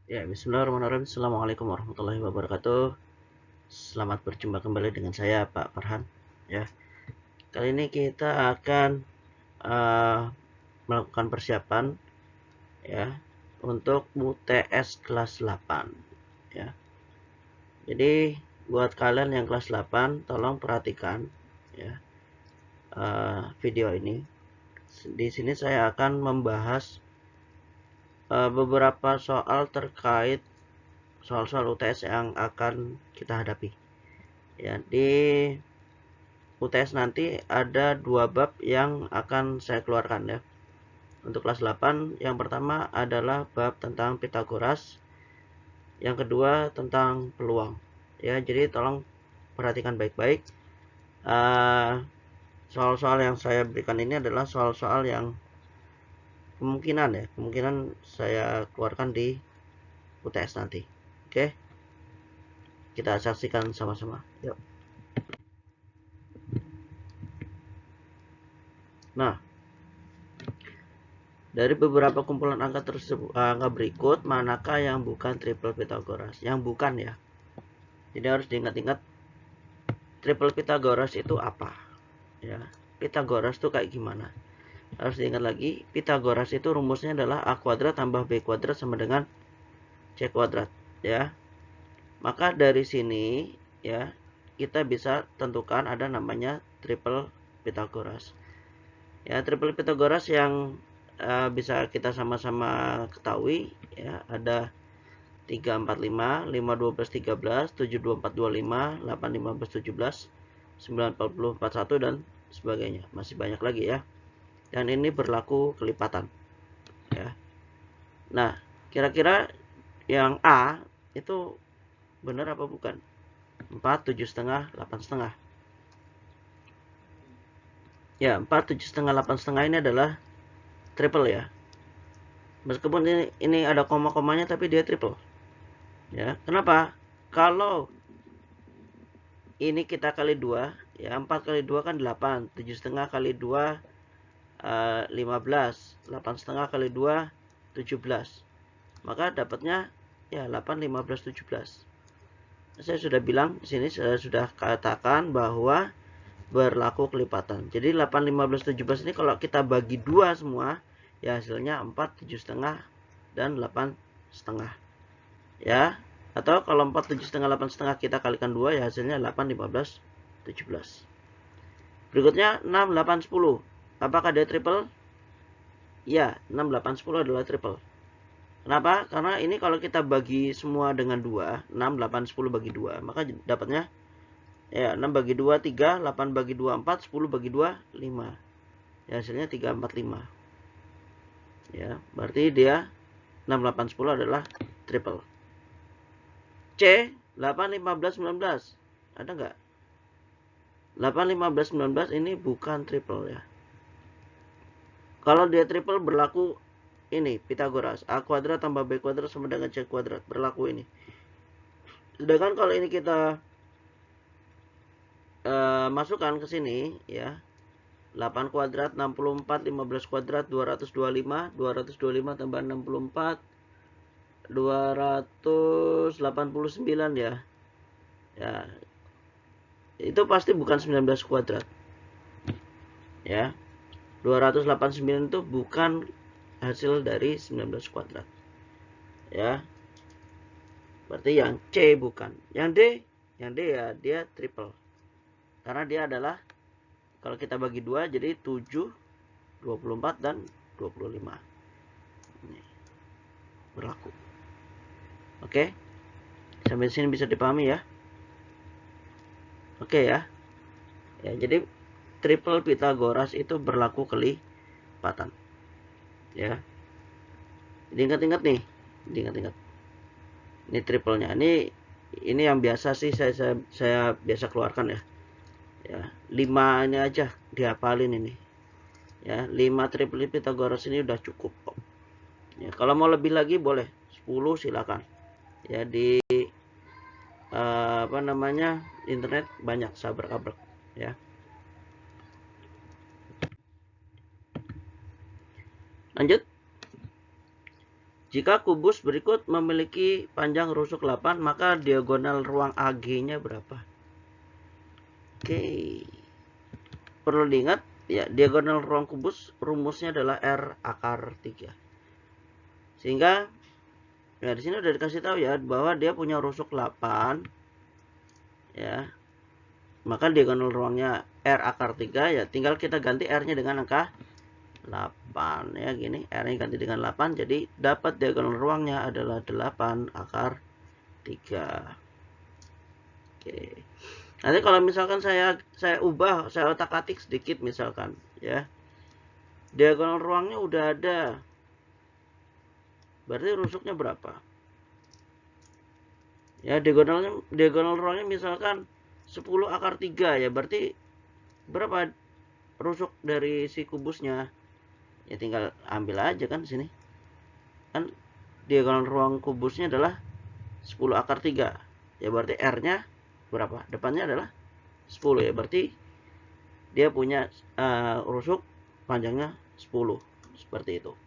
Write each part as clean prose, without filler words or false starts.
Ya, bismillahirrahmanirrahim. Assalamualaikum warahmatullahi wabarakatuh. Selamat berjumpa kembali dengan saya, Pak Farhan. Ya, kali ini kita akan melakukan persiapan ya untuk UTS kelas 8. Ya, jadi buat kalian yang kelas 8, tolong perhatikan ya video ini. Di sini saya akan membahas beberapa soal terkait soal-soal UTS yang akan kita hadapi. Ya, di UTS nanti ada dua bab yang akan saya keluarkan ya. Untuk kelas 8, yang pertama adalah bab tentang Pitagoras, yang kedua tentang peluang. Ya, jadi tolong perhatikan baik-baik. Soal-soal yang saya berikan ini adalah soal-soal yang kemungkinan saya keluarkan di UTS nanti. Oke, kita saksikan sama-sama. Yuk. Nah, dari beberapa kumpulan angka tersebut, angka berikut, manakah yang bukan triple Pitagoras? Yang bukan ya. Jadi harus diingat-ingat, triple Pitagoras itu apa? Ya, Pitagoras itu kayak gimana? Harus diingat lagi, Pitagoras itu rumusnya adalah A kuadrat tambah B kuadrat sama dengan C kuadrat. Ya, maka dari sini ya kita bisa tentukan ada namanya triple Pitagoras. Ya, triple Pitagoras yang bisa kita sama-sama ketahui ya, ada 3 4 5, 5 12 13, 7 24 25, 8 15 17, 9 40 41 dan sebagainya. Masih banyak lagi ya. Dan ini berlaku kelipatan ya. Nah, kira-kira yang A itu benar apa bukan? 4, 7 setengah, 8 setengah. Ya, 4, 7 setengah, 8 setengah ini adalah triple ya. Meskipun ini ada koma-komanya tapi dia triple. Ya, kenapa? Kalau ini kita kali 2, ya 4 kali 2 kan 8, 7 setengah kali 2 15, 8 setengah kali 2 17. Maka dapatnya ya 8, 15, 17. Saya sudah bilang di sini, saya sudah katakan bahwa berlaku kelipatan. Jadi 8, 15, 17 ini kalau kita bagi 2 semua, ya hasilnya 4, 7 setengah dan 8 setengah. Ya, atau kalau 4, 7 setengah, 8 setengah kita kalikan 2, ya hasilnya 8, 15, 17. Berikutnya 6, 8, 10. Apakah dia triple? Ya, 6, 8, 10 adalah triple. Kenapa? Karena ini kalau kita bagi semua dengan 2, 6, 8, 10 bagi 2, maka dapatnya ya 6 bagi 2, 3, 8 bagi 2, 4, 10 bagi 2, 5. Ya, hasilnya 3, 4, 5. Ya, berarti dia 6, 8, 10 adalah triple. C, 8, 15, 19. Ada nggak? 8, 15, 19 ini bukan triple ya. Kalau dia triple berlaku ini Pitagoras, A kuadrat tambah B kuadrat sama dengan C kuadrat, berlaku ini. Sedangkan kalau ini kita masukkan ke sini ya, 8 kuadrat 64, 15 kuadrat 225, 225 tambah 64 289 ya. Ya, itu pasti bukan 19 kuadrat. Ya. 289 itu bukan hasil dari 19 kuadrat. Ya. Berarti yang C bukan. Yang D ya dia triple. Karena dia adalah kalau kita bagi 2 jadi 7, 24 dan 25. Ini berlaku. Oke. Sampai sini bisa dipahami ya. Oke ya. Ya, jadi triple Pitagoras itu berlaku kelipatan. Ya. Diingat-ingat nih. Diingat-ingat. Ini triplenya. Ini yang biasa sih saya biasa keluarkan ya. Ya, 5 ini aja dihafalin ini. Ya, 5 triple Pitagoras ini udah cukup. Ya, kalau mau lebih lagi boleh 10 silakan. Ya di apa namanya? Internet banyak sabrek-abrek ya. Lanjut. Jika kubus berikut memiliki panjang rusuk 8, maka diagonal ruang AG-nya berapa? Oke. Perlu diingat, ya, diagonal ruang kubus rumusnya adalah R akar 3. Sehingga ya di sini udah dikasih tahu ya bahwa dia punya rusuk 8, ya. Maka diagonal ruangnya R akar 3, ya tinggal kita ganti R-nya dengan angka 8, ya gini, R-nya ganti dengan 8, jadi dapat diagonal ruangnya adalah 8 akar 3. Oke. Nanti kalau misalkan saya ubah, saya otak-atik sedikit misalkan, ya. Diagonal ruangnya udah ada. Berarti rusuknya berapa? Ya, diagonal ruangnya misalkan 10 akar 3, ya berarti berapa rusuk dari si kubusnya? Ya tinggal ambil aja kan sini. Kan diagonal ruang kubusnya adalah 10 akar 3. Ya berarti R-nya berapa? Depannya adalah 10, ya berarti dia punya rusuk panjangnya 10. Seperti itu.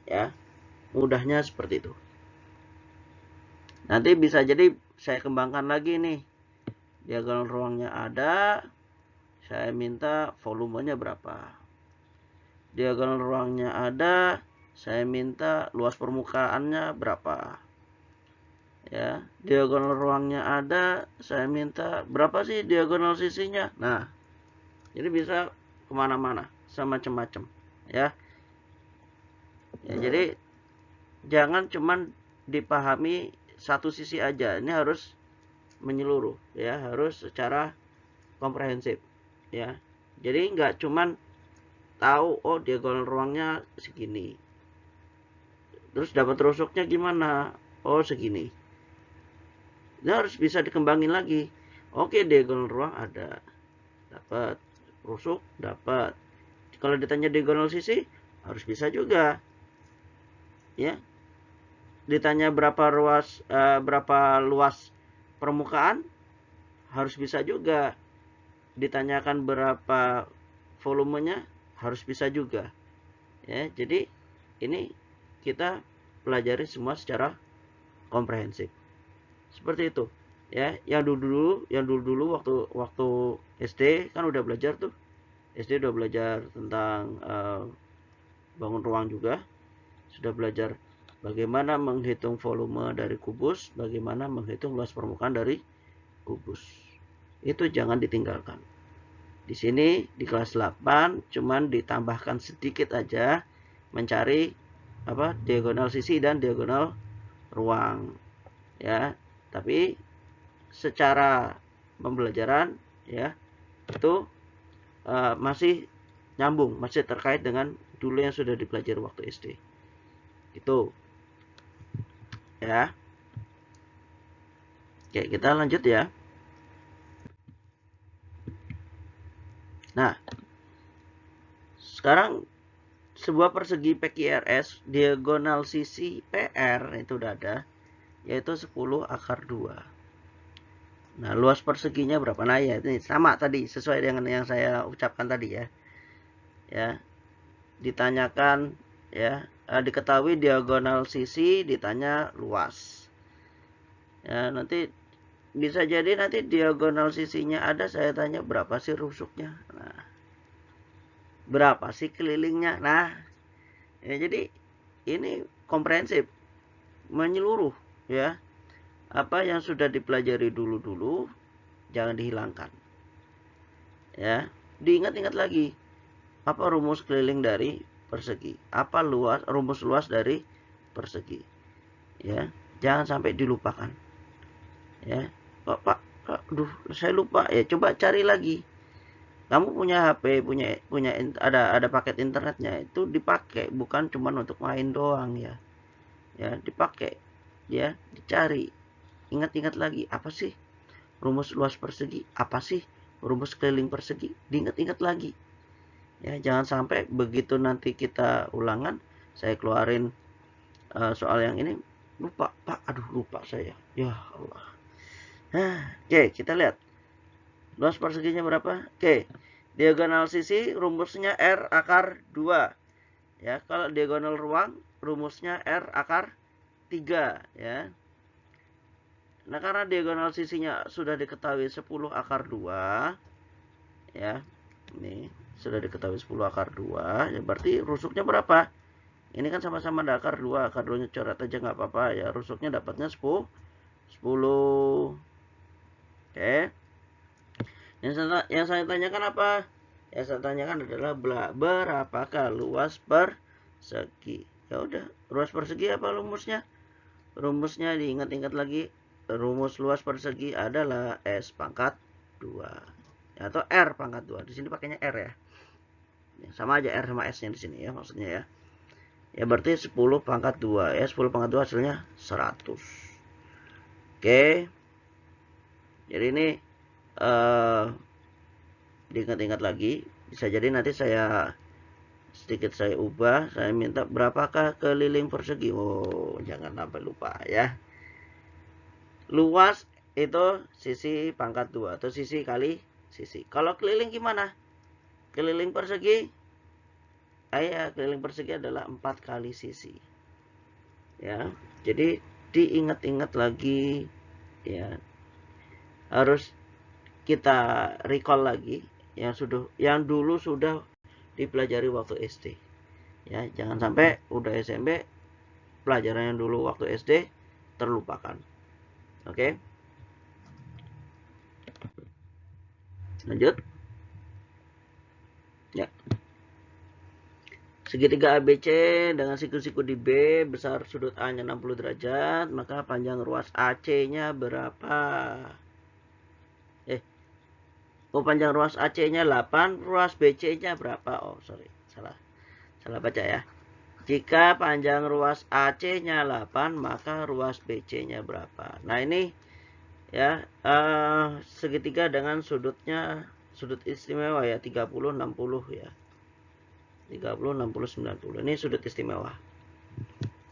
Ya. Mudahnya seperti itu. Nanti bisa jadi saya kembangkan lagi nih. Diagonal ruangnya ada. Saya minta volumenya berapa. Diagonal ruangnya ada. Saya minta luas permukaannya berapa. Ya, diagonal ruangnya ada. Saya minta berapa sih diagonal sisinya. Nah, jadi bisa kemana-mana. Semacam-macam. Ya. Ya, jadi jangan cuman dipahami satu sisi aja. Ini harus menyeluruh, ya, harus secara komprehensif, ya. Jadi nggak cuman tahu oh diagonal ruangnya segini, terus dapat rusuknya gimana, oh segini. Ini harus bisa dikembangin lagi. Oke, diagonal ruang ada, dapat rusuk, dapat. Kalau ditanya diagonal sisi harus bisa juga, ya. Ditanya berapa luas permukaan harus bisa juga. Ditanyakan berapa volumenya harus bisa juga, ya. Jadi ini kita pelajari semua secara komprehensif seperti itu, ya. Yang dulu waktu SD kan udah belajar tuh. SD udah belajar tentang bangun ruang juga, sudah belajar bagaimana menghitung volume dari kubus, bagaimana menghitung luas permukaan dari kubus. Itu jangan ditinggalkan. Di sini di kelas 8 cuman ditambahkan sedikit aja mencari diagonal sisi dan diagonal ruang, ya. Tapi secara pembelajaran, ya, itu masih nyambung, masih terkait dengan dulu yang sudah dipelajari waktu SD. Itu, ya. Oke, kita lanjut ya. Nah, sekarang sebuah persegi PQRS diagonal sisi PR itu udah ada, yaitu 10 akar 2. Nah, luas perseginya berapa? Nah, ya ini sama tadi, sesuai dengan yang saya ucapkan tadi, ya. Ya. Ditanyakan, ya, diketahui diagonal sisi, ditanya luas. Ya, nanti bisa jadi nanti diagonal sisinya ada, saya tanya berapa sih rusuknya. Nah, berapa sih kelilingnya. Nah, ya, jadi ini komprehensif, menyeluruh, ya. Apa yang sudah dipelajari dulu jangan dihilangkan, ya. Diingat-ingat lagi apa rumus keliling dari persegi, apa rumus luas dari persegi, ya. Jangan sampai dilupakan, ya. Pak, aduh saya lupa, ya coba cari lagi. Kamu punya HP, punya ada paket internetnya, itu dipakai, bukan cuma untuk main doang, ya. Ya, dipakai, ya, dicari. Ingat-ingat lagi, apa sih rumus luas persegi, apa sih rumus keliling persegi, diingat-ingat lagi, ya. Jangan sampai begitu nanti kita ulangan, saya keluarin soal yang ini, lupa, Pak, aduh lupa saya, ya Allah. Oke, kita lihat luas perseginya berapa. Oke, diagonal sisi rumusnya R akar 2. Ya, kalau diagonal ruang rumusnya R akar 3 ya. Nah, karena diagonal sisinya sudah diketahui 10 akar 2 ya. Ini sudah diketahui 10 akar 2, ya berarti rusuknya berapa? Ini kan sama-sama ada akar 2, akar 2-nya coret aja nggak apa-apa ya. Rusuknya dapatnya 10. Oke. Yang saya tanyakan apa? Yang saya tanyakan adalah berapakah luas persegi. Ya udah, luas persegi apa rumusnya? Rumusnya diingat-ingat lagi. Rumus luas persegi adalah S pangkat 2 atau R pangkat 2. Di sini pakainya R ya. Sama aja R sama S-nya di sini ya maksudnya ya. Ya berarti 10 pangkat 2 ya. 10 pangkat 2 hasilnya 100. Oke. Jadi ini diingat-ingat lagi. Bisa jadi nanti saya sedikit saya ubah. Saya minta berapakah keliling persegi. Oh, jangan sampai lupa ya. Luas itu sisi pangkat 2 atau sisi kali sisi. Kalau keliling gimana? Keliling persegi. Ya, keliling persegi adalah 4 kali sisi. Ya. Jadi diingat-ingat lagi ya. Harus kita recall lagi yang dulu sudah dipelajari waktu SD. Ya, jangan sampai udah SMP pelajaran yang dulu waktu SD terlupakan. Oke. Lanjut. Ya. Segitiga ABC dengan siku-siku di B besar sudut A-nya 60 derajat, maka panjang ruas AC-nya berapa? Panjang ruas AC-nya 8, ruas BC-nya berapa? Oh, sorry. Salah baca ya. Jika panjang ruas AC-nya 8, maka ruas BC-nya berapa? Nah, ini ya segitiga dengan sudut istimewa ya 30 60 ya. 30 60 90. Ini sudut istimewa.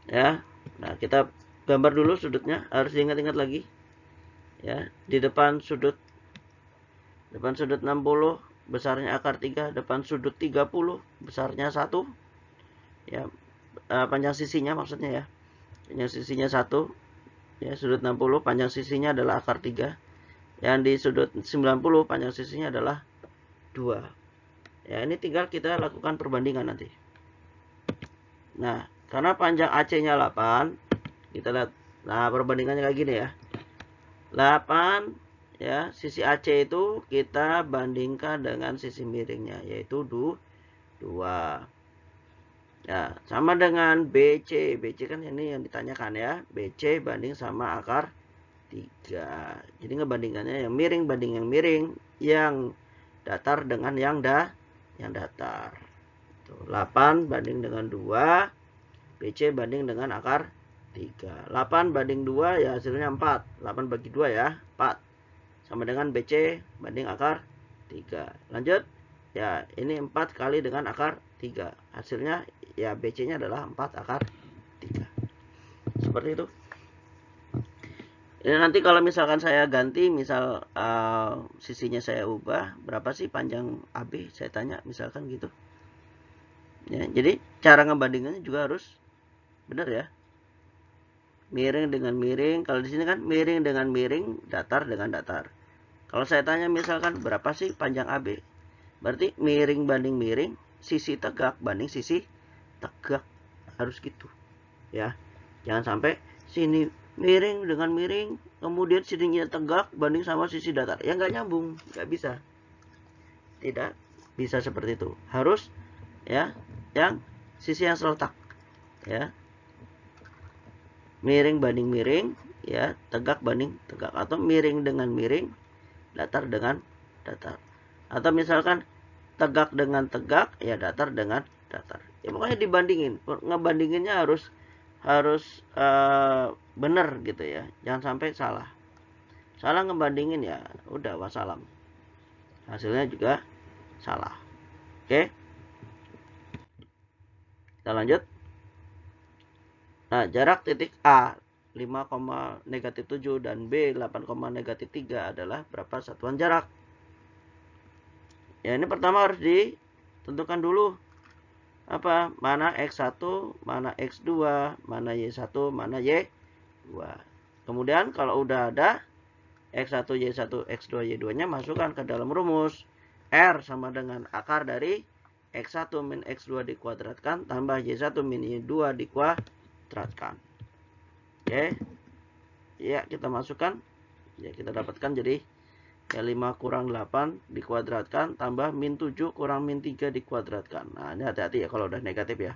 Ya. Nah, kita gambar dulu sudutnya, harus diingat-ingat lagi. Ya, di depan sudut 60 besarnya akar 3, depan sudut 30 besarnya 1. Ya, panjang sisinya maksudnya ya. Panjang sisinya 1. Ya, sudut 60 panjang sisinya adalah akar 3. Yang di sudut 90 panjang sisinya adalah 2. Ya, ini tinggal kita lakukan perbandingan nanti. Nah, karena panjang AC-nya 8, kita lihat. Nah, perbandingannya kayak gini ya. 8 ya, sisi AC itu kita bandingkan dengan sisi miringnya yaitu 2. Ya, sama dengan BC. BC kan ini yang ditanyakan ya. BC banding sama akar 3. Jadi ngebandingkannya yang miring banding yang miring, yang datar dengan yang datar. Tuh, 8 banding dengan 2, BC banding dengan akar 3. 8 banding 2 ya hasilnya 4. 8 bagi 2 ya, 4. Sama dengan BC banding akar 3. Lanjut. Ya, ini 4 kali dengan akar 3. Hasilnya ya BC-nya adalah 4 akar 3. Seperti itu. Ini nanti kalau misalkan saya ganti, misal sisinya saya ubah, berapa sih panjang AB? Saya tanya, misalkan gitu. Ya, jadi cara ngebandingannya juga harus benar ya. Miring dengan miring. Kalau di sini kan miring dengan miring, datar dengan datar. Kalau saya tanya misalkan berapa sih panjang AB? Berarti miring banding miring, sisi tegak banding sisi tegak. Harus gitu. Ya. Jangan sampai sini miring dengan miring, kemudian sininya tegak banding sama sisi datar. Ya nggak nyambung, nggak bisa. Tidak bisa seperti itu. Harus ya yang sisi yang seletak. Ya. Miring banding miring, ya, tegak banding tegak, atau miring dengan miring, datar dengan datar. Atau misalkan tegak dengan tegak, ya datar dengan datar. Ya pokoknya dibandingin. Ngebandinginnya harus benar gitu ya. Jangan sampai salah. Salah ngebandingin ya udah wassalam. Hasilnya juga salah. Oke. Kita lanjut. Nah, jarak titik A 5, -7 dan B 8, -3 adalah berapa satuan jarak? Ya, ini pertama harus ditentukan dulu. apa? Mana X1, mana X2, mana Y1, mana Y2. Kemudian kalau udah ada X1, Y1, X2, Y2-nya masukkan ke dalam rumus. R sama dengan akar dari X1 min X2 dikuadratkan tambah Y1 min Y2 dikuadratkan. Oke. Ya, kita masukkan. Ya, kita dapatkan jadi ya 5 kurang 8 dikuadratkan tambah min 7 kurang min 3 dikuadratkan. Nah, ini hati-hati ya kalau udah negatif ya.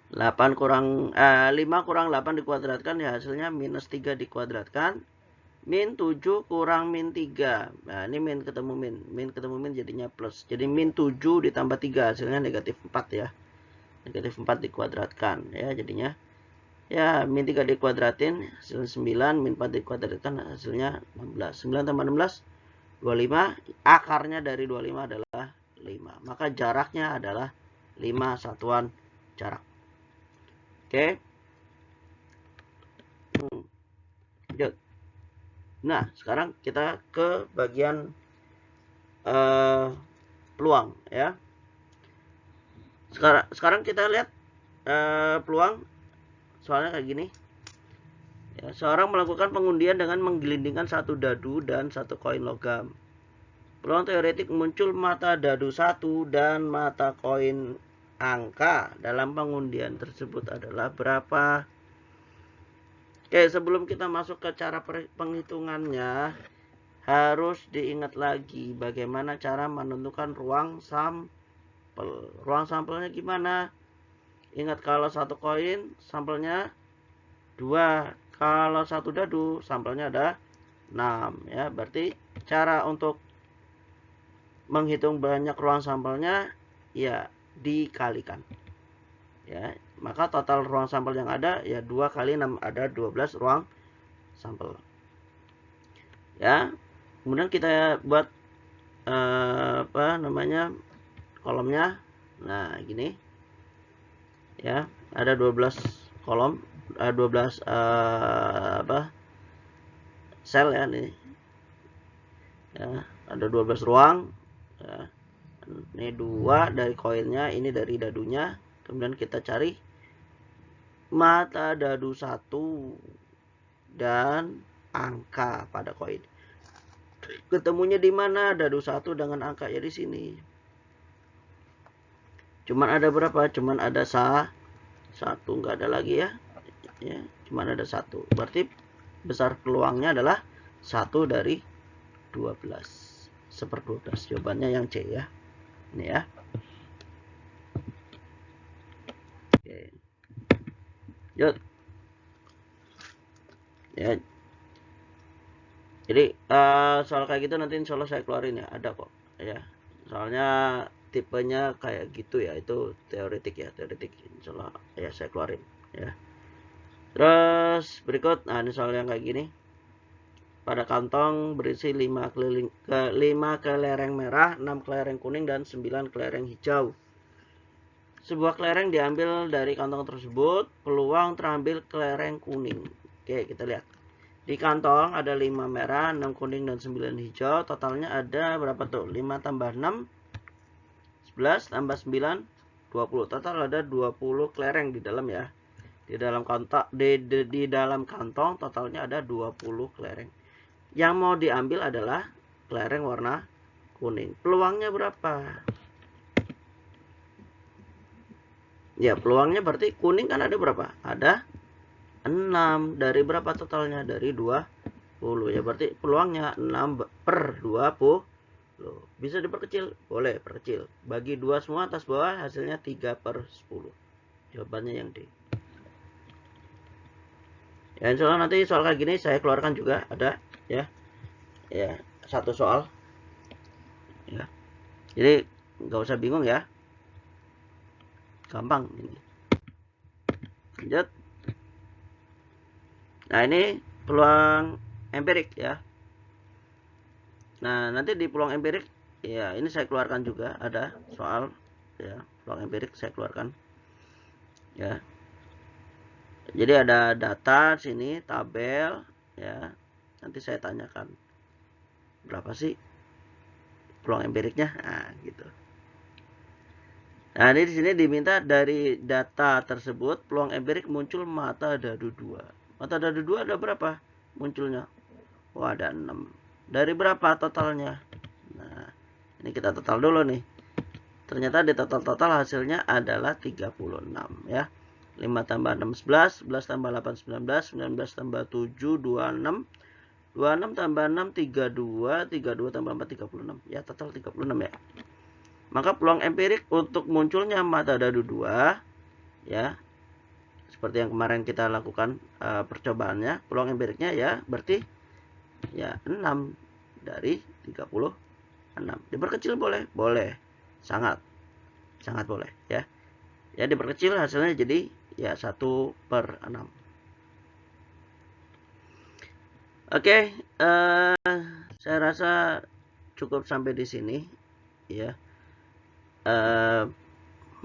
5 kurang 8 dikuadratkan ya hasilnya minus 3 dikuadratkan. Min 7 kurang min 3. Nah, ini min ketemu min. Min ketemu min jadinya plus. Jadi min 7 ditambah 3 hasilnya negatif 4 ya. Negatif 4 dikuadratkan ya jadinya. Ya, min 3 dikuadratin hasilnya 9, min 4 dikuadratkan hasilnya 16. 9 tambah 16 25. Akarnya dari 25 adalah 5. Maka jaraknya adalah 5 satuan jarak. Oke. Lanjut. Nah, sekarang kita ke bagian peluang ya. Sekarang kita lihat peluang soalnya kayak gini. Ya, seorang melakukan pengundian dengan menggelindingkan satu dadu dan satu koin logam. Peluang teoretik muncul mata dadu 1 dan mata koin angka dalam pengundian tersebut adalah berapa? Oke, sebelum kita masuk ke cara penghitungannya, harus diingat lagi bagaimana cara menentukan ruang sampel. Ruang sampelnya gimana? Ingat kalau satu koin sampelnya 2, kalau satu dadu sampelnya ada 6 ya. Berarti cara untuk menghitung banyak ruang sampelnya ya dikalikan. Ya, maka total ruang sampel yang ada ya 2 kali 6 ada 12 ruang sampel. Ya. Kemudian kita buat kolomnya. Nah, gini. Ya, ada 12 kolom, 12 sel ya nih. Ya, ada 12 ruang. Ya. Ini 2 dari koinnya, ini dari dadunya. Kemudian kita cari mata dadu 1 dan angka pada koin. Ketemunya di mana? Dadu 1 dengan angka ya di sini. Cuman ada berapa? Cuman ada satu, nggak ada lagi ya. Ya, cuman ada 1. Berarti besar peluangnya adalah 1 dari 12. 1/12. Jawabannya yang C ya. Ini ya. Oke. Yuk. Ya. Jadi soal kayak gitu nanti insya Allah saya keluarin ya. Ada kok. Ya. Soalnya tipenya kayak gitu ya. Itu teoretik ya. Teoretik insya Allah ya saya keluarin ya. Terus berikut. Nah ini soal yang kayak gini. Pada kantong berisi 5 kelereng merah, 6 kelereng kuning, dan 9 kelereng hijau. Sebuah kelereng diambil dari kantong tersebut, peluang terambil kelereng kuning. Oke, kita lihat. Di kantong ada 5 merah, 6 kuning, dan 9 hijau. Totalnya ada berapa tuh? 5 tambah 6, 11 tambah 9, 20. Total ada 20 kelereng di dalam ya. Di dalam kantong totalnya ada 20 kelereng. Yang mau diambil adalah kelereng warna kuning. Peluangnya berapa? Ya, peluangnya berarti kuning kan ada berapa? Ada 6. Dari berapa totalnya? Dari 20. Ya, berarti peluangnya 6/20. Bisa diperkecil? Boleh, perkecil. Bagi 2 semua atas bawah hasilnya 3/10. Jawabannya yang D. Ya, insya Allah nanti soal kayak gini saya keluarkan juga ada ya. Ya, satu soal. Ya. Jadi nggak usah bingung ya. Gampang ini. Lanjut. Nah, ini peluang empirik ya. Nah, nanti di peluang empirik ya ini saya keluarkan juga ada soal ya, peluang empirik saya keluarkan. Ya. Jadi ada data sini, tabel ya. Nanti saya tanyakan berapa sih peluang empiriknya. Nah, gitu. Nah, ini di sini diminta dari data tersebut peluang empirik muncul mata dadu 2. Mata dadu 2 ada berapa munculnya? Oh, ada 6. Dari berapa totalnya? Nah, ini kita total dulu nih. Ternyata di total hasilnya adalah 36 ya. 5 tambah 6 11, 11 tambah 8 19, 19 tambah 7 26, 26 tambah 6 32, 32 tambah 4 36. Ya, total 36 ya. Maka peluang empirik untuk munculnya mata dadu 2 ya, seperti yang kemarin kita lakukan percobaannya, peluang empiriknya ya berarti ya 6 dari 36. Diperkecil boleh? Boleh. Sangat boleh ya. Ya, diperkecil hasilnya jadi ya 1/6. Oke, saya rasa cukup sampai di sini ya.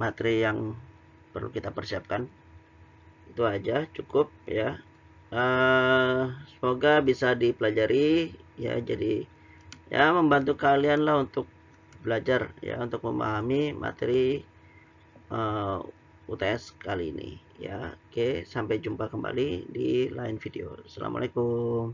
Materi yang perlu kita persiapkan itu aja, cukup ya. Semoga bisa dipelajari ya, jadi ya membantu kalian lah untuk belajar ya, untuk memahami materi UTS kali ini ya. Oke, sampai jumpa kembali di lain video. Assalamualaikum.